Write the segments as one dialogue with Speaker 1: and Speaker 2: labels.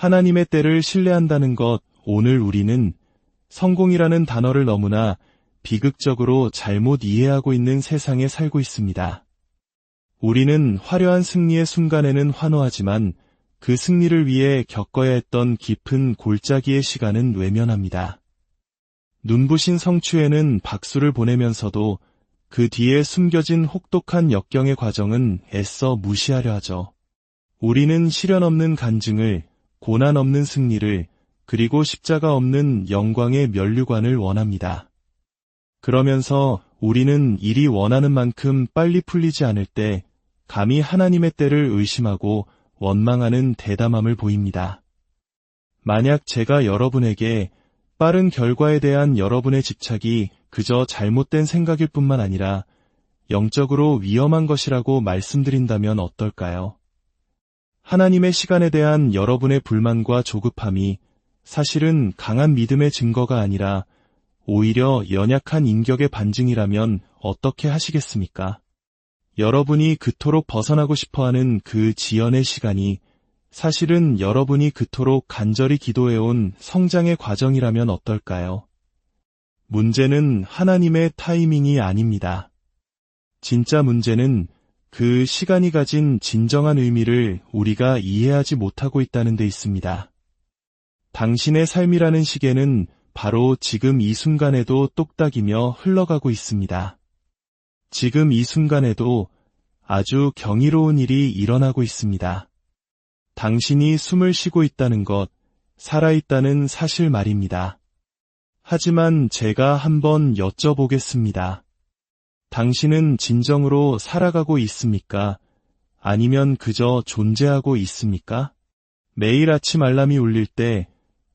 Speaker 1: 하나님의 때를 신뢰한다는 것, 오늘 우리는 성공이라는 단어를 너무나 비극적으로 잘못 이해하고 있는 세상에 살고 있습니다. 우리는 화려한 승리의 순간에는 환호하지만 그 승리를 위해 겪어야 했던 깊은 골짜기의 시간은 외면합니다. 눈부신 성취에는 박수를 보내면서도 그 뒤에 숨겨진 혹독한 역경의 과정은 애써 무시하려 하죠. 우리는 시련 없는 간증을, 고난 없는 승리를, 그리고 십자가 없는 영광의 면류관을 원합니다. 그러면서 우리는 일이 원하는 만큼 빨리 풀리지 않을 때 감히 하나님의 때를 의심하고 원망하는 대담함을 보입니다. 만약 제가 여러분에게 빠른 결과에 대한 여러분의 집착이 그저 잘못된 생각일 뿐만 아니라 영적으로 위험한 것이라고 말씀드린다면 어떨까요? 하나님의 시간에 대한 여러분의 불만과 조급함이 사실은 강한 믿음의 증거가 아니라 오히려 연약한 인격의 반증이라면 어떻게 하시겠습니까? 여러분이 그토록 벗어나고 싶어하는 그 지연의 시간이 사실은 여러분이 그토록 간절히 기도해온 성장의 과정이라면 어떨까요? 문제는 하나님의 타이밍이 아닙니다. 진짜 문제는 그 시간이 가진 진정한 의미를 우리가 이해하지 못하고 있다는 데 있습니다. 당신의 삶이라는 시계는 바로 지금 이 순간에도 똑딱이며 흘러가고 있습니다. 지금 이 순간에도 아주 경이로운 일이 일어나고 있습니다. 당신이 숨을 쉬고 있다는 것, 살아있다는 사실 말입니다. 하지만 제가 한번 여쭤보겠습니다. 당신은 진정으로 살아가고 있습니까? 아니면 그저 존재하고 있습니까? 매일 아침 알람이 울릴 때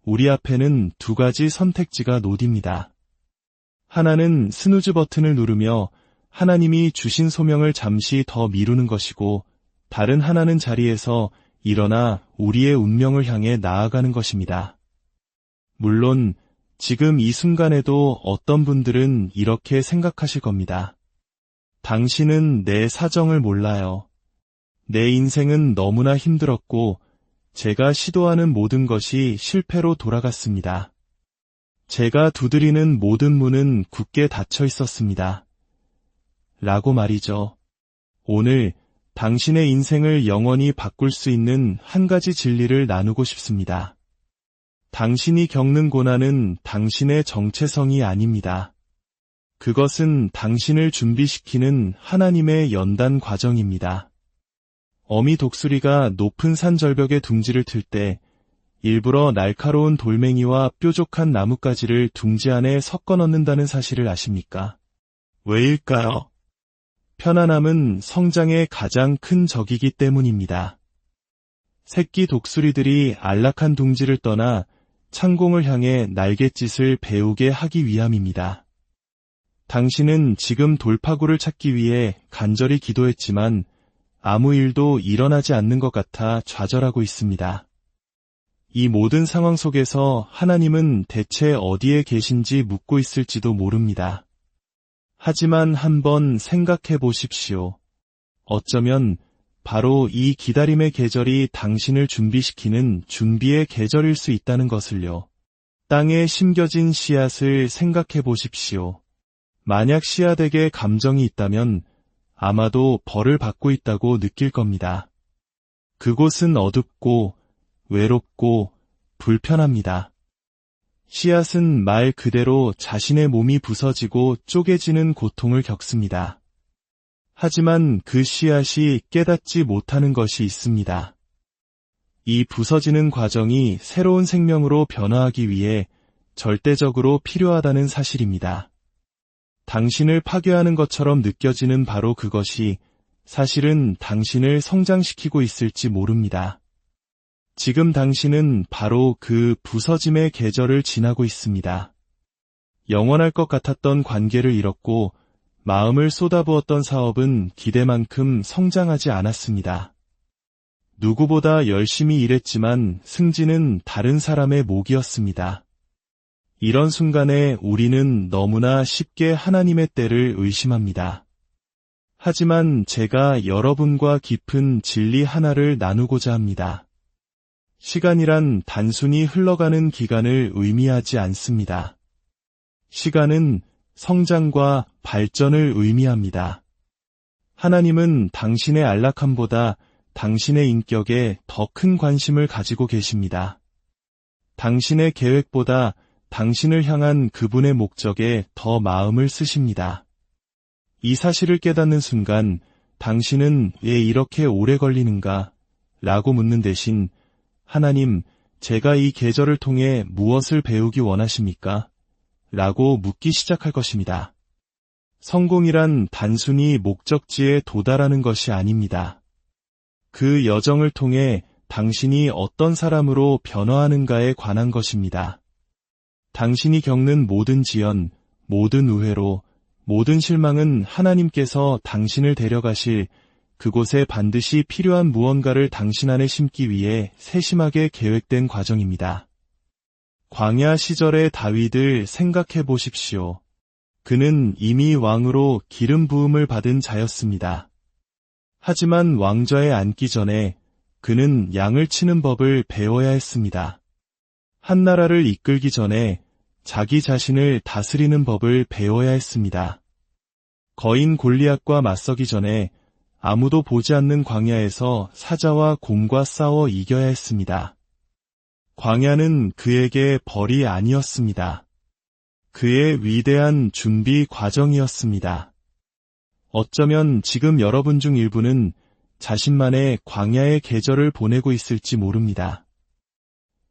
Speaker 1: 우리 앞에는 두 가지 선택지가 놓입니다. 하나는 스누즈 버튼을 누르며 하나님이 주신 소명을 잠시 더 미루는 것이고, 다른 하나는 자리에서 일어나 우리의 운명을 향해 나아가는 것입니다. 물론 지금 이 순간에도 어떤 분들은 이렇게 생각하실 겁니다. 당신은 내 사정을 몰라요. 내 인생은 너무나 힘들었고 제가 시도하는 모든 것이 실패로 돌아갔습니다. 제가 두드리는 모든 문은 굳게 닫혀 있었습니다. 라고 말이죠. 오늘 당신의 인생을 영원히 바꿀 수 있는 한 가지 진리를 나누고 싶습니다. 당신이 겪는 고난은 당신의 정체성이 아닙니다. 그것은 당신을 준비시키는 하나님의 연단 과정입니다. 어미 독수리가 높은 산 절벽에 둥지를 틀 때 일부러 날카로운 돌멩이와 뾰족한 나뭇가지를 둥지 안에 섞어 넣는다는 사실을 아십니까? 왜일까요? 편안함은 성장의 가장 큰 적이기 때문입니다. 새끼 독수리들이 안락한 둥지를 떠나 창공을 향해 날갯짓을 배우게 하기 위함입니다. 당신은 지금 돌파구를 찾기 위해 간절히 기도했지만 아무 일도 일어나지 않는 것 같아 좌절하고 있습니다. 이 모든 상황 속에서 하나님은 대체 어디에 계신지 묻고 있을지도 모릅니다. 하지만 한번 생각해 보십시오. 어쩌면 바로 이 기다림의 계절이 당신을 준비시키는 준비의 계절일 수 있다는 것을요. 땅에 심겨진 씨앗을 생각해 보십시오. 만약 씨앗에게 감정이 있다면 아마도 벌을 받고 있다고 느낄 겁니다. 그곳은 어둡고 외롭고 불편합니다. 씨앗은 말 그대로 자신의 몸이 부서지고 쪼개지는 고통을 겪습니다. 하지만 그 씨앗이 깨닫지 못하는 것이 있습니다. 이 부서지는 과정이 새로운 생명으로 변화하기 위해 절대적으로 필요하다는 사실입니다. 당신을 파괴하는 것처럼 느껴지는 바로 그것이 사실은 당신을 성장시키고 있을지 모릅니다. 지금 당신은 바로 그 부서짐의 계절을 지나고 있습니다. 영원할 것 같았던 관계를 잃었고 마음을 쏟아부었던 사업은 기대만큼 성장하지 않았습니다. 누구보다 열심히 일했지만 승진은 다른 사람의 몫이었습니다. 이런 순간에 우리는 너무나 쉽게 하나님의 때를 의심합니다. 하지만 제가 여러분과 깊은 진리 하나를 나누고자 합니다. 시간이란 단순히 흘러가는 기간을 의미하지 않습니다. 시간은 성장과 발전을 의미합니다. 하나님은 당신의 안락함보다 당신의 인격에 더 큰 관심을 가지고 계십니다. 당신의 계획보다 당신을 향한 그분의 목적에 더 마음을 쓰십니다. 이 사실을 깨닫는 순간 당신은 왜 이렇게 오래 걸리는가? 라고 묻는 대신 하나님, 제가 이 계절을 통해 무엇을 배우기 원하십니까? 라고 묻기 시작할 것입니다. 성공이란 단순히 목적지에 도달하는 것이 아닙니다. 그 여정을 통해 당신이 어떤 사람으로 변화하는가에 관한 것입니다. 당신이 겪는 모든 지연, 모든 우회로, 모든 실망은 하나님께서 당신을 데려가실 그곳에 반드시 필요한 무언가를 당신 안에 심기 위해 세심하게 계획된 과정입니다. 광야 시절의 다윗을 생각해 보십시오. 그는 이미 왕으로 기름 부음을 받은 자였습니다. 하지만 왕좌에 앉기 전에 그는 양을 치는 법을 배워야 했습니다. 한 나라를 이끌기 전에 자기 자신을 다스리는 법을 배워야 했습니다. 거인 골리앗과 맞서기 전에 아무도 보지 않는 광야에서 사자와 곰과 싸워 이겨야 했습니다. 광야는 그에게 벌이 아니었습니다. 그의 위대한 준비 과정이었습니다. 어쩌면 지금 여러분 중 일부는 자신만의 광야의 계절을 보내고 있을지 모릅니다.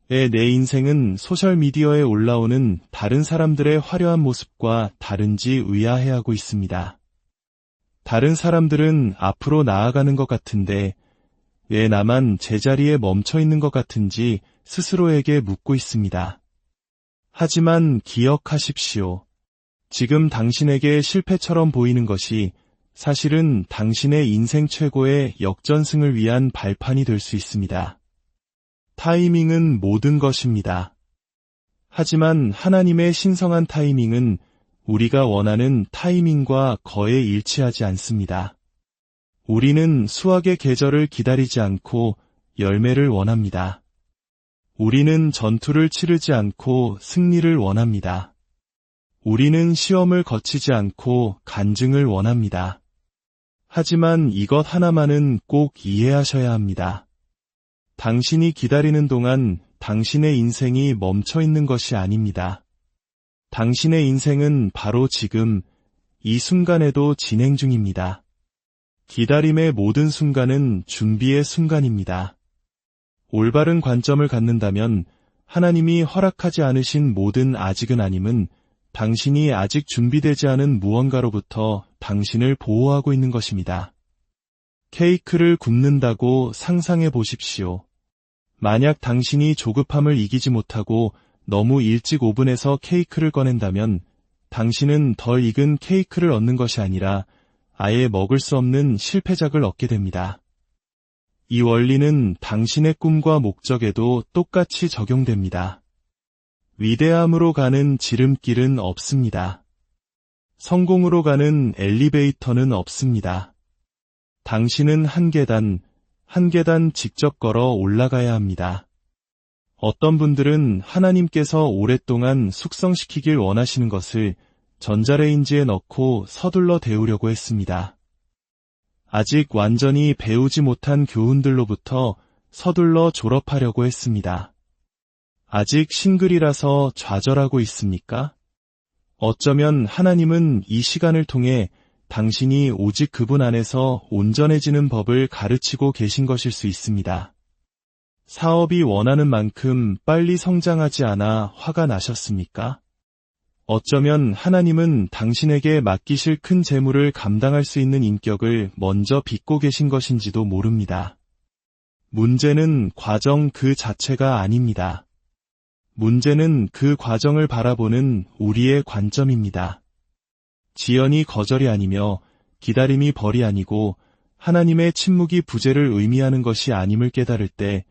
Speaker 1: 내 인생은 소셜미디어에 올라오는 다른 사람들의 화려한 모습과 다른지 의아해하고 있습니다. 다른 사람들은 앞으로 나아가는 것 같은데 왜 나만 제자리에 멈춰 있는 것 같은지 스스로에게 묻고 있습니다. 하지만 기억하십시오. 지금 당신에게 실패처럼 보이는 것이 사실은 당신의 인생 최고의 역전승을 위한 발판이 될 수 있습니다. 타이밍은 모든 것입니다. 하지만 하나님의 신성한 타이밍은 우리가 원하는 타이밍과 거의 일치하지 않습니다. 우리는 수확의 계절을 기다리지 않고 열매를 원합니다. 우리는 전투를 치르지 않고 승리를 원합니다. 우리는 시험을 거치지 않고 간증을 원합니다. 하지만 이것 하나만은 꼭 이해하셔야 합니다. 당신이 기다리는 동안 당신의 인생이 멈춰 있는 것이 아닙니다. 당신의 인생은 바로 지금, 이 순간에도 진행 중입니다. 기다림의 모든 순간은 준비의 순간입니다. 올바른 관점을 갖는다면 하나님이 허락하지 않으신 모든 아직은 아님은 당신이 아직 준비되지 않은 무언가로부터 당신을 보호하고 있는 것입니다. 케이크를 굽는다고 상상해 보십시오. 만약 당신이 조급함을 이기지 못하고 너무 일찍 오븐에서 케이크를 꺼낸다면 당신은 덜 익은 케이크를 얻는 것이 아니라 아예 먹을 수 없는 실패작을 얻게 됩니다. 이 원리는 당신의 꿈과 목적에도 똑같이 적용됩니다. 위대함으로 가는 지름길은 없습니다. 성공으로 가는 엘리베이터는 없습니다. 당신은 한 계단, 한 계단 직접 걸어 올라가야 합니다. 어떤 분들은 하나님께서 오랫동안 숙성시키길 원하시는 것을 전자레인지에 넣고 서둘러 데우려고 했습니다. 아직 완전히 배우지 못한 교훈들로부터 서둘러 졸업하려고 했습니다. 아직 싱글이라서 좌절하고 있습니까? 어쩌면 하나님은 이 시간을 통해 당신이 오직 그분 안에서 온전해지는 법을 가르치고 계신 것일 수 있습니다. 사업이 원하는 만큼 빨리 성장하지 않아 화가 나셨습니까? 어쩌면 하나님은 당신에게 맡기실 큰 재물을 감당할 수 있는 인격을 먼저 빚고 계신 것인지도 모릅니다. 문제는 과정 그 자체가 아닙니다. 문제는 그 과정을 바라보는 우리의 관점입니다. 지연이 거절이 아니며 기다림이 벌이 아니고 하나님의 침묵이 부재를 의미하는 것이 아님을 깨달을 때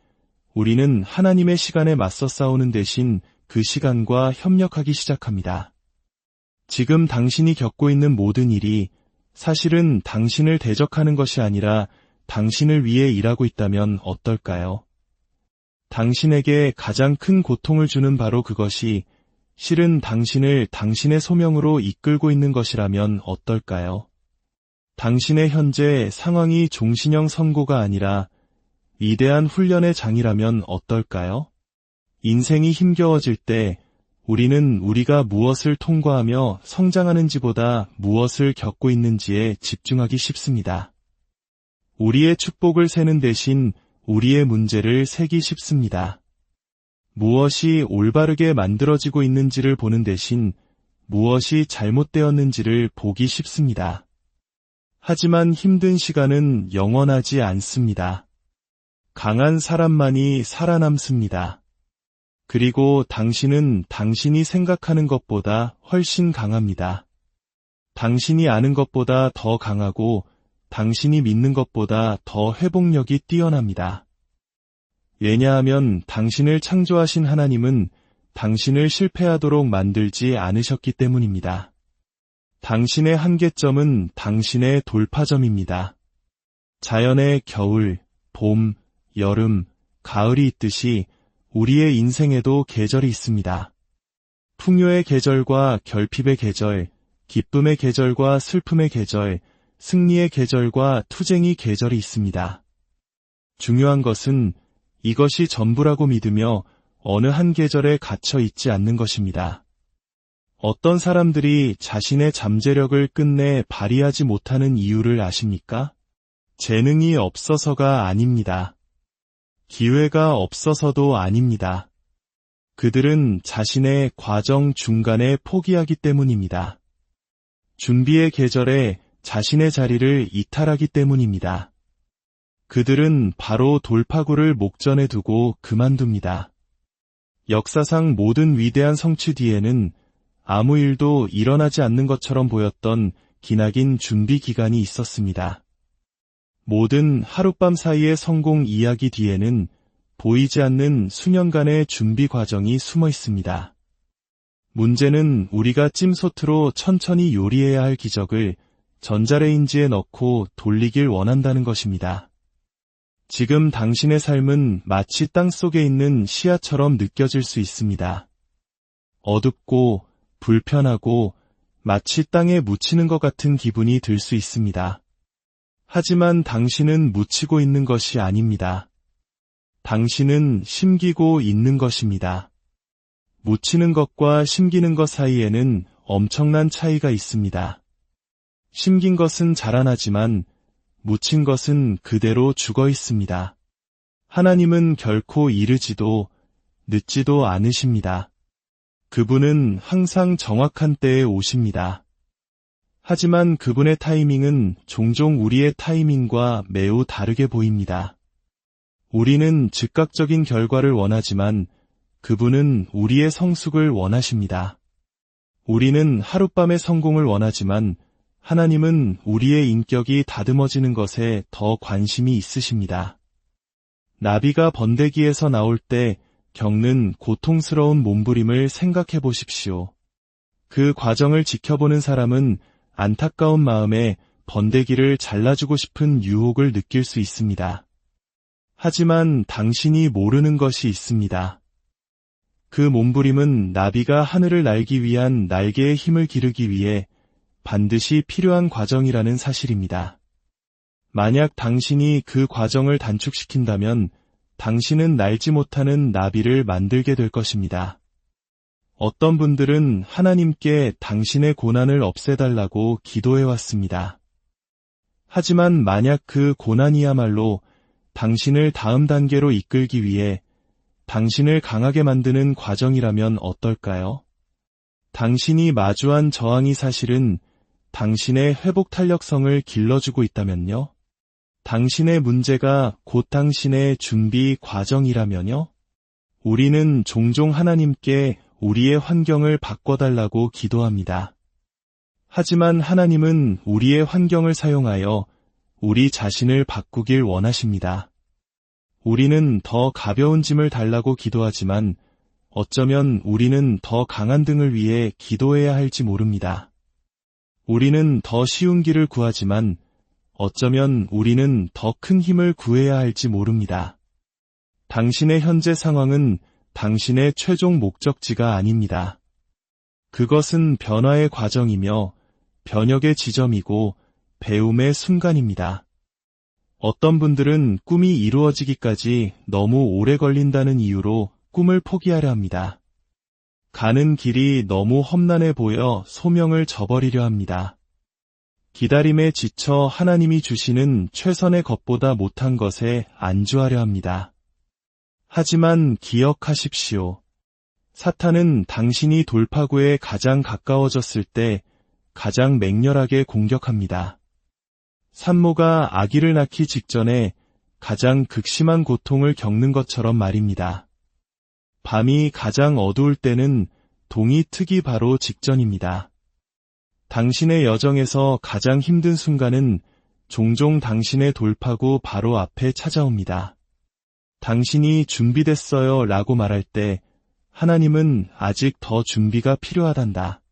Speaker 1: 우리는 하나님의 시간에 맞서 싸우는 대신 그 시간과 협력하기 시작합니다. 지금 당신이 겪고 있는 모든 일이 사실은 당신을 대적하는 것이 아니라 당신을 위해 일하고 있다면 어떨까요? 당신에게 가장 큰 고통을 주는 바로 그것이 실은 당신을 당신의 소명으로 이끌고 있는 것이라면 어떨까요? 당신의 현재 상황이 종신형 선고가 아니라 위대한 훈련의 장이라면 어떨까요? 인생이 힘겨워질 때 우리는 우리가 무엇을 통과하며 성장하는지보다 무엇을 겪고 있는지에 집중하기 쉽습니다. 우리의 축복을 세는 대신 우리의 문제를 세기 쉽습니다. 무엇이 올바르게 만들어지고 있는지를 보는 대신 무엇이 잘못되었는지를 보기 쉽습니다. 하지만 힘든 시간은 영원하지 않습니다. 강한 사람만이 살아남습니다. 그리고 당신은 당신이 생각하는 것보다 훨씬 강합니다. 당신이 아는 것보다 더 강하고 당신이 믿는 것보다 더 회복력이 뛰어납니다. 왜냐하면 당신을 창조하신 하나님은 당신을 실패하도록 만들지 않으셨기 때문입니다. 당신의 한계점은 당신의 돌파점입니다. 자연의 겨울, 봄, 여름, 가을이 있듯이 우리의 인생에도 계절이 있습니다. 풍요의 계절과 결핍의 계절, 기쁨의 계절과 슬픔의 계절, 승리의 계절과 투쟁의 계절이 있습니다. 중요한 것은 이것이 전부라고 믿으며 어느 한 계절에 갇혀 있지 않는 것입니다. 어떤 사람들이 자신의 잠재력을 끝내 발휘하지 못하는 이유를 아십니까? 재능이 없어서가 아닙니다. 기회가 없어서도 아닙니다. 그들은 자신의 과정 중간에 포기하기 때문입니다. 준비의 계절에 자신의 자리를 이탈하기 때문입니다. 그들은 바로 돌파구를 목전에 두고 그만둡니다. 역사상 모든 위대한 성취 뒤에는 아무 일도 일어나지 않는 것처럼 보였던 기나긴 준비 기간이 있었습니다. 모든 하룻밤 사이의 성공 이야기 뒤에는 보이지 않는 수년간의 준비 과정이 숨어 있습니다. 문제는 우리가 찜소트로 천천히 요리해야 할 기적을 전자레인지에 넣고 돌리길 원한다는 것입니다. 지금 당신의 삶은 마치 땅속에 있는 씨앗처럼 느껴질 수 있습니다. 어둡고 불편하고 마치 땅에 묻히는 것 같은 기분이 들 수 있습니다. 하지만 당신은 묻히고 있는 것이 아닙니다. 당신은 심기고 있는 것입니다. 묻히는 것과 심기는 것 사이에는 엄청난 차이가 있습니다. 심긴 것은 자라나지만 묻힌 것은 그대로 죽어 있습니다. 하나님은 결코 이르지도 늦지도 않으십니다. 그분은 항상 정확한 때에 오십니다. 하지만 그분의 타이밍은 종종 우리의 타이밍과 매우 다르게 보입니다. 우리는 즉각적인 결과를 원하지만 그분은 우리의 성숙을 원하십니다. 우리는 하룻밤의 성공을 원하지만 하나님은 우리의 인격이 다듬어지는 것에 더 관심이 있으십니다. 나비가 번데기에서 나올 때 겪는 고통스러운 몸부림을 생각해 보십시오. 그 과정을 지켜보는 사람은 안타까운 마음에 번데기를 잘라주고 싶은 유혹을 느낄 수 있습니다. 하지만 당신이 모르는 것이 있습니다. 그 몸부림은 나비가 하늘을 날기 위한 날개의 힘을 기르기 위해 반드시 필요한 과정이라는 사실입니다. 만약 당신이 그 과정을 단축시킨다면 당신은 날지 못하는 나비를 만들게 될 것입니다. 어떤 분들은 하나님께 당신의 고난을 없애달라고 기도해왔습니다. 하지만 만약 그 고난이야말로 당신을 다음 단계로 이끌기 위해 당신을 강하게 만드는 과정이라면 어떨까요? 당신이 마주한 저항이 사실은 당신의 회복 탄력성을 길러주고 있다면요? 당신의 문제가 곧 당신의 준비 과정이라면요? 우리는 종종 하나님께 우리의 환경을 바꿔달라고 기도합니다. 하지만 하나님은 우리의 환경을 사용하여 우리 자신을 바꾸길 원하십니다. 우리는 더 가벼운 짐을 달라고 기도하지만 어쩌면 우리는 더 강한 등을 위해 기도해야 할지 모릅니다. 우리는 더 쉬운 길을 구하지만 어쩌면 우리는 더 큰 힘을 구해야 할지 모릅니다. 당신의 현재 상황은 당신의 최종 목적지가 아닙니다. 그것은 변화의 과정이며 변혁의 지점이고 배움의 순간입니다. 어떤 분들은 꿈이 이루어지기까지 너무 오래 걸린다는 이유로 꿈을 포기하려 합니다. 가는 길이 너무 험난해 보여 소명을 저버리려 합니다. 기다림에 지쳐 하나님이 주시는 최선의 것보다 못한 것에 안주하려 합니다. 하지만 기억하십시오. 사탄은 당신이 돌파구에 가장 가까워졌을 때 가장 맹렬하게 공격합니다. 산모가 아기를 낳기 직전에 가장 극심한 고통을 겪는 것처럼 말입니다. 밤이 가장 어두울 때는 동이 트기 바로 직전입니다. 당신의 여정에서 가장 힘든 순간은 종종 당신의 돌파구 바로 앞에 찾아옵니다. 당신이 준비됐어요 라고 말할 때 하나님은 아직 더 준비가 필요하단다.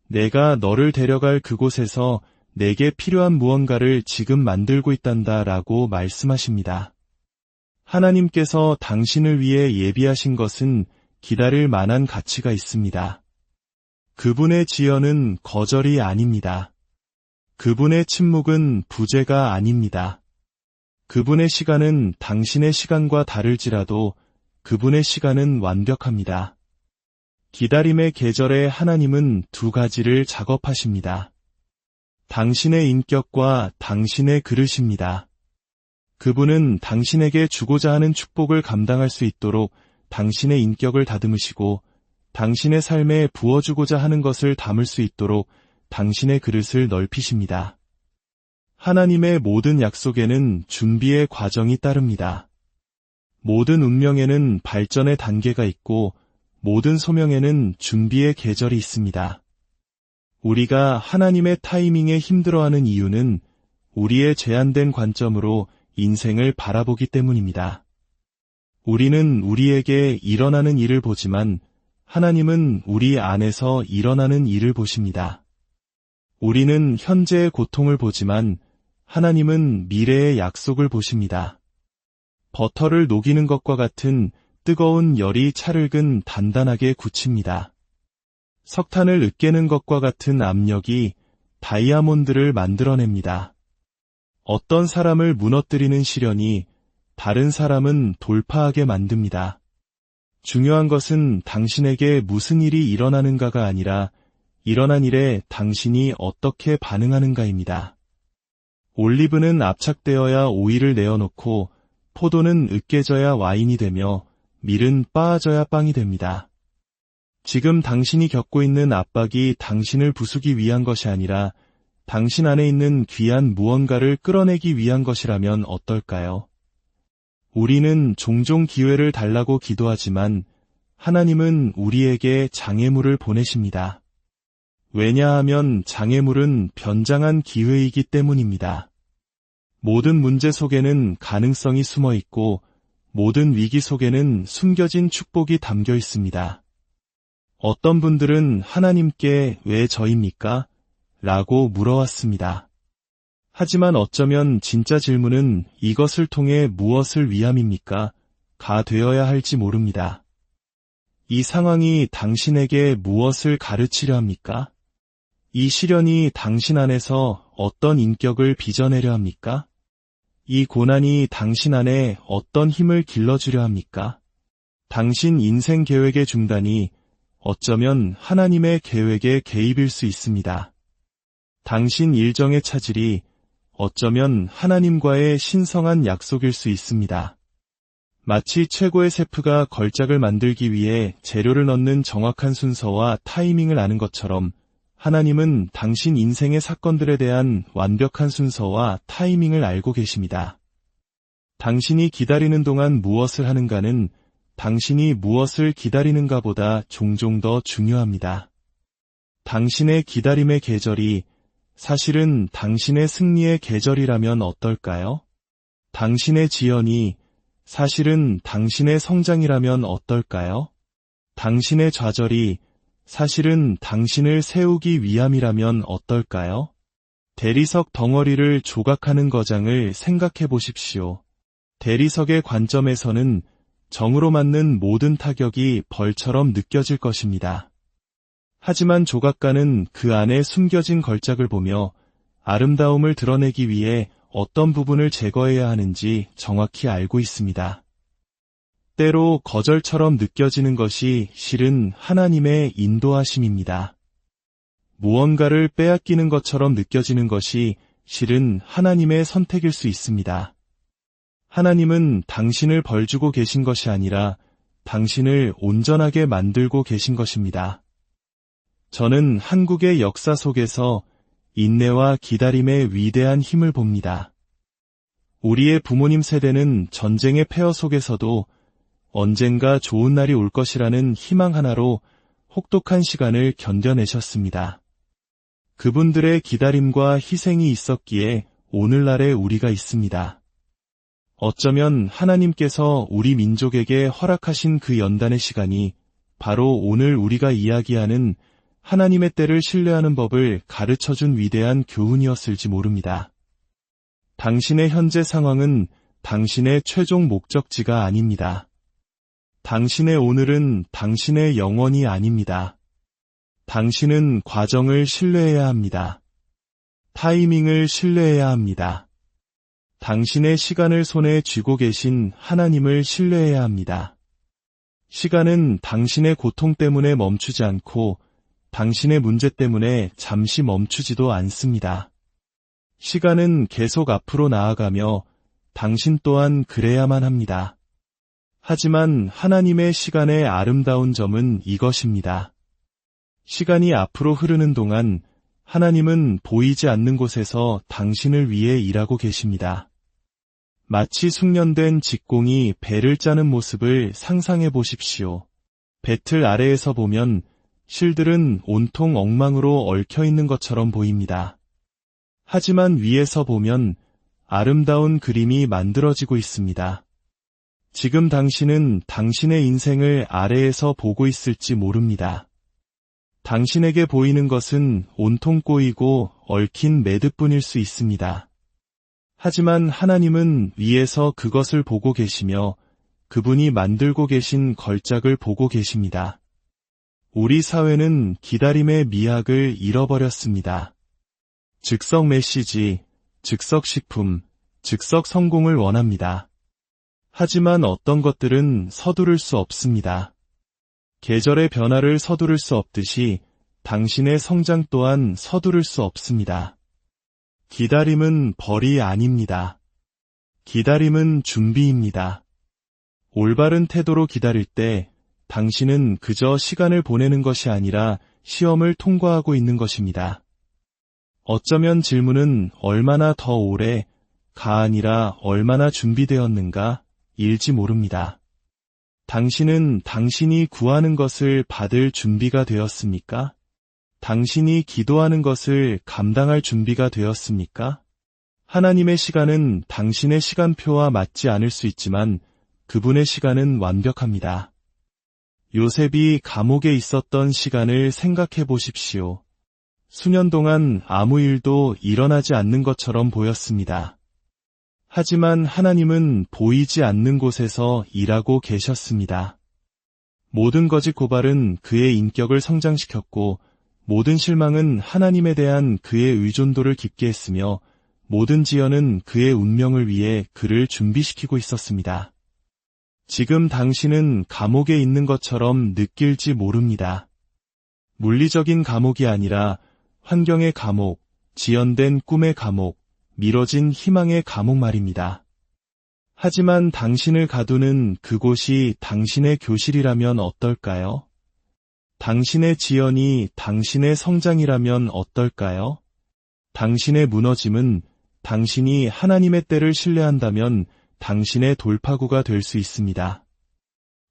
Speaker 1: 내가 너를 데려갈 그곳에서 내게 필요한 무언가를 지금 만들고 있단다 라고 말씀하십니다. 하나님께서 당신을 위해 예비하신 것은 기다릴 만한 가치가 있습니다. 그분의 지연은 거절이 아닙니다. 그분의 침묵은 부재가 아닙니다. 그분의 시간은 당신의 시간과 다를지라도 그분의 시간은 완벽합니다. 기다림의 계절에 하나님은 두 가지를 작업하십니다. 당신의 인격과 당신의 그릇입니다. 그분은 당신에게 주고자 하는 축복을 감당할 수 있도록 당신의 인격을 다듬으시고 당신의 삶에 부어주고자 하는 것을 담을 수 있도록 당신의 그릇을 넓히십니다. 하나님의 모든 약속에는 준비의 과정이 따릅니다. 모든 운명에는 발전의 단계가 있고 모든 소명에는 준비의 계절이 있습니다. 우리가 하나님의 타이밍에 힘들어하는 이유는 우리의 제한된 관점으로 인생을 바라보기 때문입니다. 우리는 우리에게 일어나는 일을 보지만 하나님은 우리 안에서 일어나는 일을 보십니다. 우리는 현재의 고통을 보지만 하나님은 미래의 약속을 보십니다. 버터를 녹이는 것과 같은 뜨거운 열이 찰흙은 단단하게 굳힙니다. 석탄을 으깨는 것과 같은 압력이 다이아몬드를 만들어냅니다. 어떤 사람을 무너뜨리는 시련이 다른 사람은 돌파하게 만듭니다. 중요한 것은 당신에게 무슨 일이 일어나는가가 아니라 일어난 일에 당신이 어떻게 반응하는가입니다. 올리브는 압착되어야 오일을 내어놓고 포도는 으깨져야 와인이 되며 밀은 빻아져야 빵이 됩니다. 지금 당신이 겪고 있는 압박이 당신을 부수기 위한 것이 아니라 당신 안에 있는 귀한 무언가를 끌어내기 위한 것이라면 어떨까요? 우리는 종종 기회를 달라고 기도하지만 하나님은 우리에게 장애물을 보내십니다. 왜냐하면 장애물은 변장한 기회이기 때문입니다. 모든 문제 속에는 가능성이 숨어 있고 모든 위기 속에는 숨겨진 축복이 담겨 있습니다. 어떤 분들은 하나님께 왜 저입니까? 라고 물어왔습니다. 하지만 어쩌면 진짜 질문은 이것을 통해 무엇을 위함입니까? 가 되어야 할지 모릅니다. 이 상황이 당신에게 무엇을 가르치려 합니까? 이 시련이 당신 안에서 어떤 인격을 빚어내려 합니까? 이 고난이 당신 안에 어떤 힘을 길러주려 합니까? 당신 인생 계획의 중단이 어쩌면 하나님의 계획의 개입일 수 있습니다. 당신 일정의 차질이 어쩌면 하나님과의 신성한 약속일 수 있습니다. 마치 최고의 셰프가 걸작을 만들기 위해 재료를 넣는 정확한 순서와 타이밍을 아는 것처럼 하나님은 당신 인생의 사건들에 대한 완벽한 순서와 타이밍을 알고 계십니다. 당신이 기다리는 동안 무엇을 하는가는 당신이 무엇을 기다리는가보다 종종 더 중요합니다. 당신의 기다림의 계절이 사실은 당신의 승리의 계절이라면 어떨까요? 당신의 지연이 사실은 당신의 성장이라면 어떨까요? 당신의 좌절이 사실은 당신을 세우기 위함이라면 어떨까요? 대리석 덩어리를 조각하는 거장을 생각해 보십시오. 대리석의 관점에서는 정으로 맞는 모든 타격이 벌처럼 느껴질 것입니다. 하지만 조각가는 그 안에 숨겨진 걸작을 보며 아름다움을 드러내기 위해 어떤 부분을 제거해야 하는지 정확히 알고 있습니다. 때로 거절처럼 느껴지는 것이 실은 하나님의 인도하심입니다. 무언가를 빼앗기는 것처럼 느껴지는 것이 실은 하나님의 선택일 수 있습니다. 하나님은 당신을 벌주고 계신 것이 아니라 당신을 온전하게 만들고 계신 것입니다. 저는 한국의 역사 속에서 인내와 기다림의 위대한 힘을 봅니다. 우리의 부모님 세대는 전쟁의 폐허 속에서도 언젠가 좋은 날이 올 것이라는 희망 하나로 혹독한 시간을 견뎌내셨습니다. 그분들의 기다림과 희생이 있었기에 오늘날의 우리가 있습니다. 어쩌면 하나님께서 우리 민족에게 허락하신 그 연단의 시간이 바로 오늘 우리가 이야기하는 하나님의 때를 신뢰하는 법을 가르쳐준 위대한 교훈이었을지 모릅니다. 당신의 현재 상황은 당신의 최종 목적지가 아닙니다. 당신의 오늘은 당신의 영원이 아닙니다. 당신은 과정을 신뢰해야 합니다. 타이밍을 신뢰해야 합니다. 당신의 시간을 손에 쥐고 계신 하나님을 신뢰해야 합니다. 시간은 당신의 고통 때문에 멈추지 않고 당신의 문제 때문에 잠시 멈추지도 않습니다. 시간은 계속 앞으로 나아가며 당신 또한 그래야만 합니다. 하지만 하나님의 시간의 아름다운 점은 이것입니다. 시간이 앞으로 흐르는 동안 하나님은 보이지 않는 곳에서 당신을 위해 일하고 계십니다. 마치 숙련된 직공이 배를 짜는 모습을 상상해 보십시오. 배틀 아래에서 보면 실들은 온통 엉망으로 얽혀 있는 것처럼 보입니다. 하지만 위에서 보면 아름다운 그림이 만들어지고 있습니다. 지금 당신은 당신의 인생을 아래에서 보고 있을지 모릅니다. 당신에게 보이는 것은 온통 꼬이고 얽힌 매듭뿐일 수 있습니다. 하지만 하나님은 위에서 그것을 보고 계시며 그분이 만들고 계신 걸작을 보고 계십니다. 우리 사회는 기다림의 미학을 잃어버렸습니다. 즉석 메시지, 즉석 식품, 즉석 성공을 원합니다. 하지만 어떤 것들은 서두를 수 없습니다. 계절의 변화를 서두를 수 없듯이 당신의 성장 또한 서두를 수 없습니다. 기다림은 벌이 아닙니다. 기다림은 준비입니다. 올바른 태도로 기다릴 때 당신은 그저 시간을 보내는 것이 아니라 시험을 통과하고 있는 것입니다. 어쩌면 질문은 얼마나 더 오래, 가 아니라 얼마나 준비되었는가 일지 모릅니다. 당신은 당신이 구하는 것을 받을 준비가 되었습니까? 당신이 기도하는 것을 감당할 준비가 되었습니까? 하나님의 시간은 당신의 시간표와 맞지 않을 수 있지만 그분의 시간은 완벽합니다. 요셉이 감옥에 있었던 시간을 생각해 보십시오. 수년 동안 아무 일도 일어나지 않는 것처럼 보였습니다. 하지만 하나님은 보이지 않는 곳에서 일하고 계셨습니다. 모든 거짓 고발은 그의 인격을 성장시켰고 모든 실망은 하나님에 대한 그의 의존도를 깊게 했으며 모든 지연은 그의 운명을 위해 그를 준비시키고 있었습니다. 지금 당신은 감옥에 있는 것처럼 느낄지 모릅니다. 물리적인 감옥이 아니라 환경의 감옥, 지연된 꿈의 감옥, 미뤄진 희망의 감옥 말입니다. 하지만 당신을 가두는 그곳이 당신의 교실이라면 어떨까요? 당신의 지연이 당신의 성장이라면 어떨까요? 당신의 무너짐은 당신이 하나님의 때를 신뢰한다면 당신의 돌파구가 될 수 있습니다.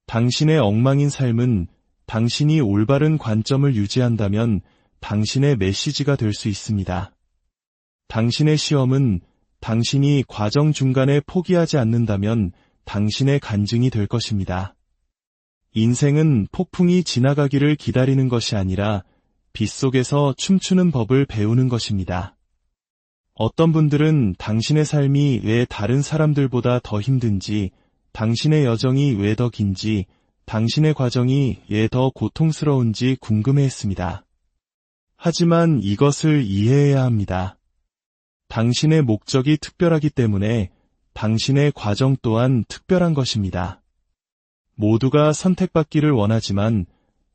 Speaker 1: 당신의 엉망인 삶은 당신이 올바른 관점을 유지한다면 당신의 메시지가 될 수 있습니다. 당신의 시험은 당신이 과정 중간에 포기하지 않는다면 당신의 간증이 될 것입니다. 인생은 폭풍이 지나가기를 기다리는 것이 아니라 빗속에서 춤추는 법을 배우는 것입니다. 어떤 분들은 당신의 삶이 왜 다른 사람들보다 더 힘든지 당신의 여정이 왜 더 긴지, 당신의 과정이 왜 더 고통스러운지 궁금해했습니다. 하지만 이것을 이해해야 합니다. 당신의 목적이 특별하기 때문에 당신의 과정 또한 특별한 것입니다. 모두가 선택받기를 원하지만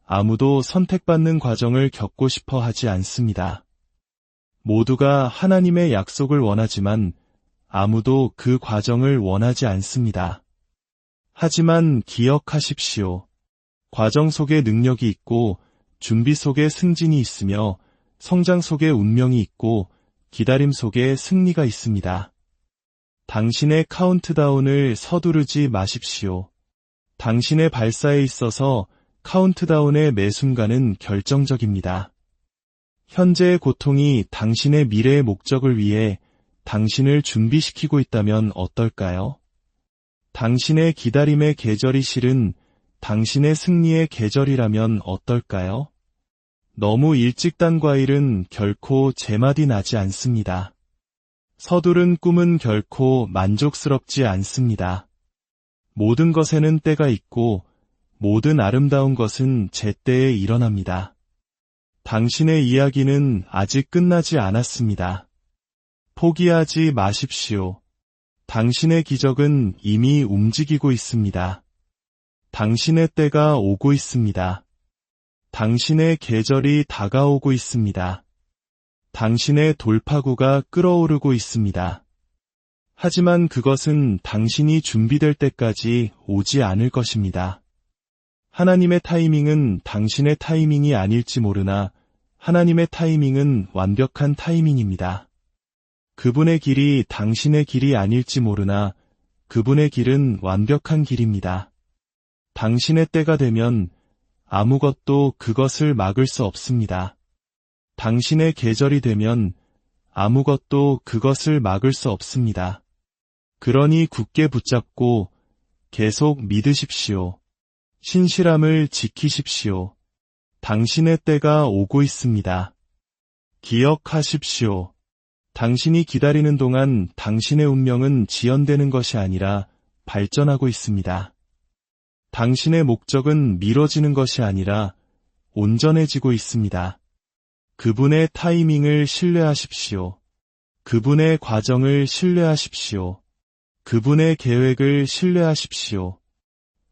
Speaker 1: 아무도 선택받는 과정을 겪고 싶어 하지 않습니다. 모두가 하나님의 약속을 원하지만 아무도 그 과정을 원하지 않습니다. 하지만 기억하십시오. 과정 속에 능력이 있고 준비 속에 승진이 있으며 성장 속에 운명이 있고 기다림 속에 승리가 있습니다. 당신의 카운트다운을 서두르지 마십시오. 당신의 발사에 있어서 카운트다운의 매 순간은 결정적입니다. 현재의 고통이 당신의 미래의 목적을 위해 당신을 준비시키고 있다면 어떨까요? 당신의 기다림의 계절이 실은 당신의 승리의 계절이라면 어떨까요? 너무 일찍 단 과일은 결코 제맛이 나지 않습니다. 서두른 꿈은 결코 만족스럽지 않습니다. 모든 것에는 때가 있고 모든 아름다운 것은 제때에 일어납니다. 당신의 이야기는 아직 끝나지 않았습니다. 포기하지 마십시오. 당신의 기적은 이미 움직이고 있습니다. 당신의 때가 오고 있습니다. 당신의 계절이 다가오고 있습니다. 당신의 돌파구가 끓어오르고 있습니다. 하지만 그것은 당신이 준비될 때까지 오지 않을 것입니다. 하나님의 타이밍은 당신의 타이밍이 아닐지 모르나 하나님의 타이밍은 완벽한 타이밍입니다. 그분의 길이 당신의 길이 아닐지 모르나 그분의 길은 완벽한 길입니다. 당신의 때가 되면 아무것도 그것을 막을 수 없습니다. 당신의 계절이 되면 아무것도 그것을 막을 수 없습니다. 그러니 굳게 붙잡고 계속 믿으십시오. 신실함을 지키십시오. 당신의 때가 오고 있습니다. 기억하십시오. 당신이 기다리는 동안 당신의 운명은 지연되는 것이 아니라 발전하고 있습니다. 당신의 목적은 미뤄지는 것이 아니라 온전해지고 있습니다. 그분의 타이밍을 신뢰하십시오. 그분의 과정을 신뢰하십시오. 그분의 계획을 신뢰하십시오.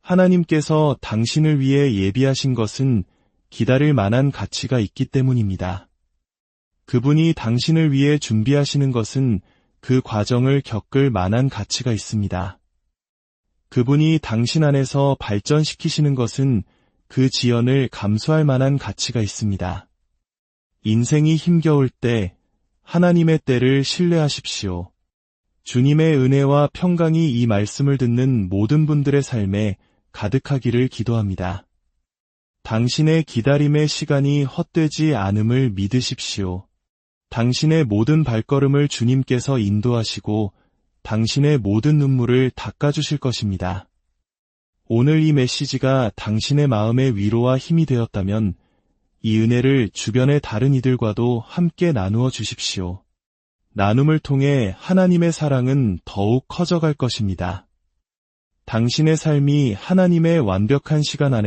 Speaker 1: 하나님께서 당신을 위해 예비하신 것은 기다릴 만한 가치가 있기 때문입니다. 그분이 당신을 위해 준비하시는 것은 그 과정을 겪을 만한 가치가 있습니다. 그분이 당신 안에서 발전시키시는 것은 그 지연을 감수할 만한 가치가 있습니다. 인생이 힘겨울 때 하나님의 때를 신뢰하십시오. 주님의 은혜와 평강이 이 말씀을 듣는 모든 분들의 삶에 가득하기를 기도합니다. 당신의 기다림의 시간이 헛되지 않음을 믿으십시오. 당신의 모든 발걸음을 주님께서 인도하시고 당신의 모든 눈물을 닦아주실 것입니다. 오늘 이 메시지가 당신의 마음의 위로와 힘이 되었다면 이 은혜를 주변의 다른 이들과도 함께 나누어 주십시오. 나눔을 통해 하나님의 사랑은 더욱 커져갈 것입니다. 당신의 삶이 하나님의 완벽한 시간 안에